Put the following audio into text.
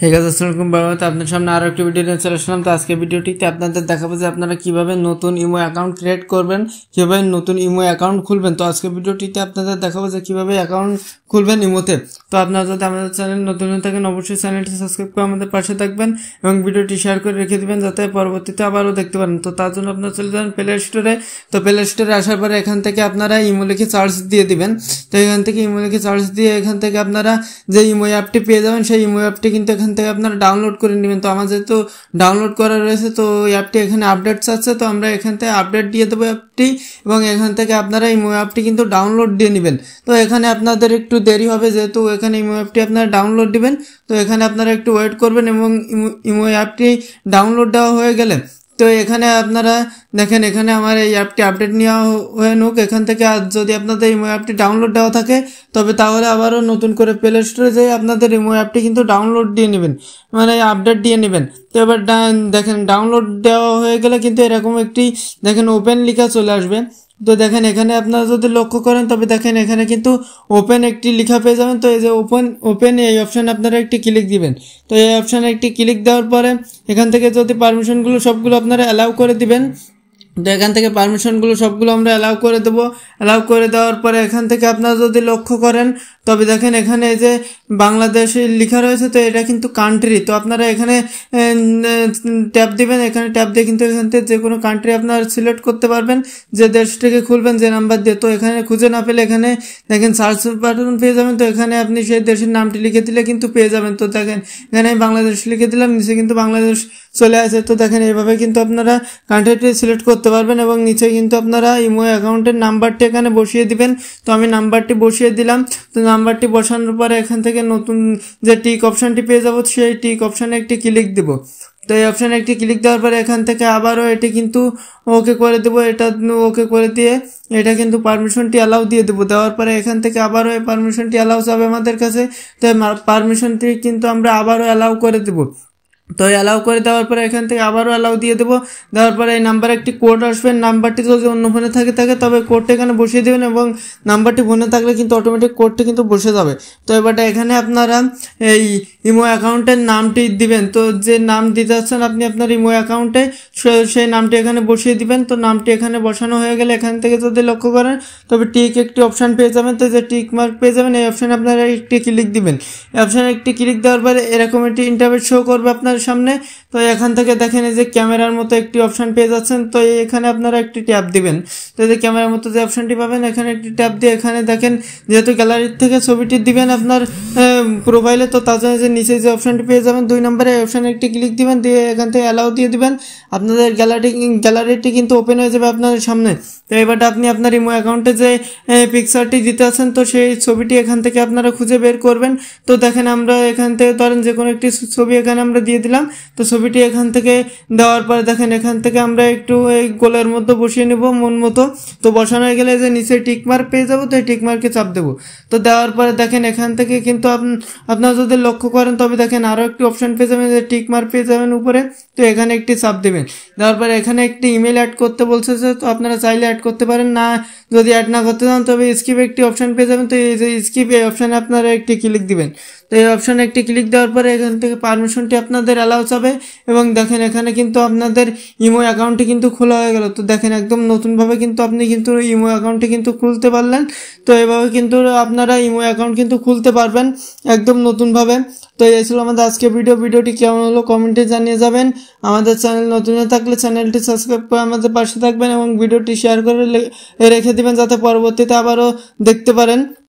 Hey guys, আসসালামু আলাইকুম। বারবার আপনার সামনে আরো একটা ভিডিও নিয়ে চলে আসলাম। তো আজকে ভিডিওটিতে আপনাদের দেখাবো যে আপনারা কিভাবে নতুন ইমো অ্যাকাউন্ট ক্রিয়েট করবেন, কিভাবে নতুন ইমো অ্যাকাউন্ট খুলবেন। তো আজকে ভিডিওটিতে আপনাদের দেখাবো যে কিভাবে অ্যাকাউন্ট খুলবেন ইমোতে। তো আপনারা যদি আমাদের চ্যানেল নতুন হয়ে থাকেন অবশ্যই চ্যানেলটি সাবস্ক্রাইব করে আমাদের পাশে থাকবেন এবং ভিডিওটি শেয়ার করে রেখে দিবেন যাতে পরবর্তীতে আবারও দেখতে পারেন। তো তার জন্য আপনারা চলে যাবেন প্লে স্টোরে। তো প্লে স্টোরে আসার পরে এখান থেকে আপনারা ইমো লিখে সার্চ দিয়ে দিবেন। তো এখান থেকে ইমো লিখে সার্চ দিয়ে এখান থেকে আপনারা যে ইমো অ্যাপটি পেয়ে যাবেন, সেই ইমো অ্যাপটি কিন্তু এখান থেকে আপনারা ডাউনলোড করে নেবেন। তো আমার যেহেতু ডাউনলোড করা রয়েছে তো অ্যাপটি এখানে আপডেট চাচ্ছে, তো আমরা এখান থেকে আপডেট দিয়ে দেবো অ্যাপটি এবং এখান থেকে আপনারা ইমো অ্যাপটি কিন্তু ডাউনলোড দিয়ে নেবেন। তো এখানে আপনাদের একটু দেরি হবে যেহেতু এখানে ইমো অ্যাপটি আপনারা ডাউনলোড দিবেন। তো এখানে আপনারা একটু ওয়েট করবেন এবং ইমো অ্যাপটি ডাউনলোড দেওয়া হয়ে গেলে তো এখানে আপনারা দেখেন এখানে আমার এই অ্যাপটি আপডেট নেওয়া হয়ে নোক। এখান থেকে যদি আপনাদের ইমো অ্যাপটি ডাউনলোড দেওয়া থাকে তবে তাহলে আবারও নতুন করে প্লে স্টোরে যেয়ে আপনাদের ইমো অ্যাপটি কিন্তু ডাউনলোড দিয়ে নেবেন, মানে আপডেট দিয়ে নেবেন। তো এবার দেখেন ডাউনলোড দেওয়া হয়ে গেলে কিন্তু এরকম একটি দেখেন ওপেন লেখা চলে আসবে। তো দেখেন এখানে আপনারা যদি লক্ষ্য করেন তবে দেখেন এখানে কিন্তু ওপেন একটি লেখা পেয়ে যাবেন। তো এই যে ওপেন এই অপশানে আপনারা একটি ক্লিক দিবেন। তো এই অপশানে একটি ক্লিক দেওয়ার পরে এখান থেকে যদি পারমিশনগুলো সবগুলো আপনারা অ্যালাউ করে দিবেন। তো এখান থেকে পারমিশনগুলো সবগুলো আমরা অ্যালাউ করে দেবো। অ্যালাউ করে দেওয়ার পরে এখান থেকে আপনারা যদি লক্ষ্য করেন তবে দেখেন এখানে এই যে বাংলাদেশ লেখা রয়েছে, তো এটা কিন্তু কান্ট্রি। তো আপনারা এখানে ট্যাপ দিবেন, এখানে ট্যাপ দিয়ে কিন্তু এখান থেকে যে কোনো কান্ট্রি আপনারা সিলেক্ট করতে পারবেন, যে দেশ থেকে খুলবেন যে নাম্বার দিয়ে। তো এখানে খুঁজে না পেলে এখানে দেখেন সার্চ বাটন পেয়ে যাবেন। তো এখানে আপনি সেই দেশের নামটি লিখে দিলে কিন্তু পেয়ে যাবেন। তো দেখেন এখানে আমি বাংলাদেশ লিখে দিলাম, নিচে কিন্তু বাংলাদেশ চলে আসে। তো দেখেন এইভাবে কিন্তু আপনারা কান্ট্রিটি সিলেক্ট করতে পারবেন এবং নিচে কিন্তু আপনারা ইমো অ্যাকাউন্টের নাম্বারটি এখানে বসিয়ে দিবেন। তো আমি নাম্বারটি বসিয়ে দিলাম। তো নাম্বারটি বসানোর পরে এখান থেকে নতুন যে টিক অপশানটি পেয়ে যাবো, সেই টিক অপশানে একটি ক্লিক দিব। তো এই অপশানে একটি ক্লিক দেওয়ার পরে এখান থেকে আবারও এটি কিন্তু ওকে করে দেবো। এটা ওকে করে দিয়ে এটা কিন্তু পারমিশনটি অ্যালাউ দিয়ে দেবো। দেওয়ার পরে এখান থেকে আবারও এই পারমিশনটি অ্যালাউ যাবে আমাদের কাছে। তো পারমিশনটি কিন্তু আমরা আবারও অ্যালাউ করে দেবো। তো অ্যালাউ করে দেওয়ার পরে এখান থেকে আবারও অ্যালাউ দিয়ে দেবো। দেওয়ার পরে এই নাম্বারে একটি কোড আসবে। নাম্বারটি যদি অন্য ফোনে থাকে তবে কোডটা এখানে বসিয়ে দেবেন এবং নাম্বারটি ফোনে থাকলে কিন্তু অটোমেটিক কোডটি কিন্তু বসে যাবে। তো এবার এখানে আপনারা এই ইমো অ্যাকাউন্টের নামটি দিবেন। তো যে নাম দিতে চাচ্ছেন আপনি আপনার ইমো অ্যাকাউন্টে সেই নামটি এখানে বসিয়ে দিবেন। তো নামটি এখানে বসানো হয়ে গেলে এখান থেকে যদি লক্ষ্য করেন তবে টিক একটি অপশান পেয়ে যাবেন। তো যে টিক মার্ক পেয়ে যাবেন এই অপশানে আপনারা একটি ক্লিক দিবেন। এই অপশানে একটি ক্লিক দেওয়ার পরে এরকম একটি ইন্টারফেস শো করবে আপনার সামনে। তো এখান থেকে দেখেন এই যে ক্যামেরার মতো একটি অপশান পেয়ে যাচ্ছেন। তো এখানে আপনারা একটি ট্যাপ দিবেন। তো এই যে ক্যামেরার মতো যে অপশানটি পাবেন এখানে একটি ট্যাপ দিয়ে এখানে দেখেন যেহেতু গ্যালারির থেকে ছবিটি দিবেন আপনার প্রোফাইলে, তো তার জন্য যে নিচে যে অপশানটি পেয়ে যাবেন 2 নম্বরে অপশানে একটি ক্লিক দিবেন, দিয়ে এখান থেকে অ্যালাউ দিয়ে দিবেন। আপনাদের গ্যালারিটি কিন্তু ওপেন হয়ে যাবে আপনাদের সামনে। তো এবারটা আপনি আপনার ইমো অ্যাকাউন্টে যে পিকচারটি দিতে আছেন তো সেই ছবিটি এখান থেকে আপনারা খুঁজে বের করবেন। তো দেখেন আমরা এখান থেকে ধরেন যে কোনো একটি ছবি এখানে আমরা দিয়ে দিলাম। তো ছবিটি এখান থেকে দেওয়ার পরে দেখেন এখান থেকে আমরা একটু এই গোলের মধ্যে বসিয়ে নেব মন মতো। তো বসানো হয়ে গেলে যে নিচে টিক মার্ক পেয়ে যাবো, তো এই টিক মার্কে চাপ দেবো। তো দেওয়ার পরে দেখেন এখান থেকে কিন্তু আপনারা যদি লক্ষ্য করেন তবে দেখেন আরও একটি অপশান পেয়ে যাবেন, যে টিক মার্ক পেয়ে যাবেন উপরে। তো এখানে একটি চাপ দেবেন। দেওয়ার পরে এখানে একটি ইমেল অ্যাড করতে বলছে, তো আপনারা চাইলে অ্যাড করতে পারেন, না যদি অ্যাড না করতে চান তবে স্কিপ একটি অপশান পেয়ে যাবেন। তো এই যে স্কিপ এই অপশানে আপনারা একটি ক্লিক দিবেন। তো এই অপশানে একটি ক্লিক দেওয়ার পরে এখান থেকে পারমিশনটি আপনাদের অ্যালাউ যাবে এবং দেখেন এখানে কিন্তু আপনাদের ইমো অ্যাকাউন্টটি কিন্তু খোলা হয়ে গেল। তো দেখেন একদম নতুনভাবে কিন্তু আপনি কিন্তু ইমো অ্যাকাউন্টটি কিন্তু খুলতে পারলেন। তো এভাবে কিন্তু আপনারা ইমো অ্যাকাউন্ট কিন্তু খুলতে পারবেন একদম নতুনভাবে। তো এই ছিল আমাদের আজকে ভিডিওটি কেমন হলো কমেন্টে জানিয়ে যাবেন। আমাদের চ্যানেল নতুন হয়ে থাকলে চ্যানেলটি সাবস্ক্রাইব করে আমাদের পাশে থাকবেন এবং ভিডিওটি শেয়ার করে রেখে দিবেন যাতে পরবর্তীতে আবারও দেখতে পারেন।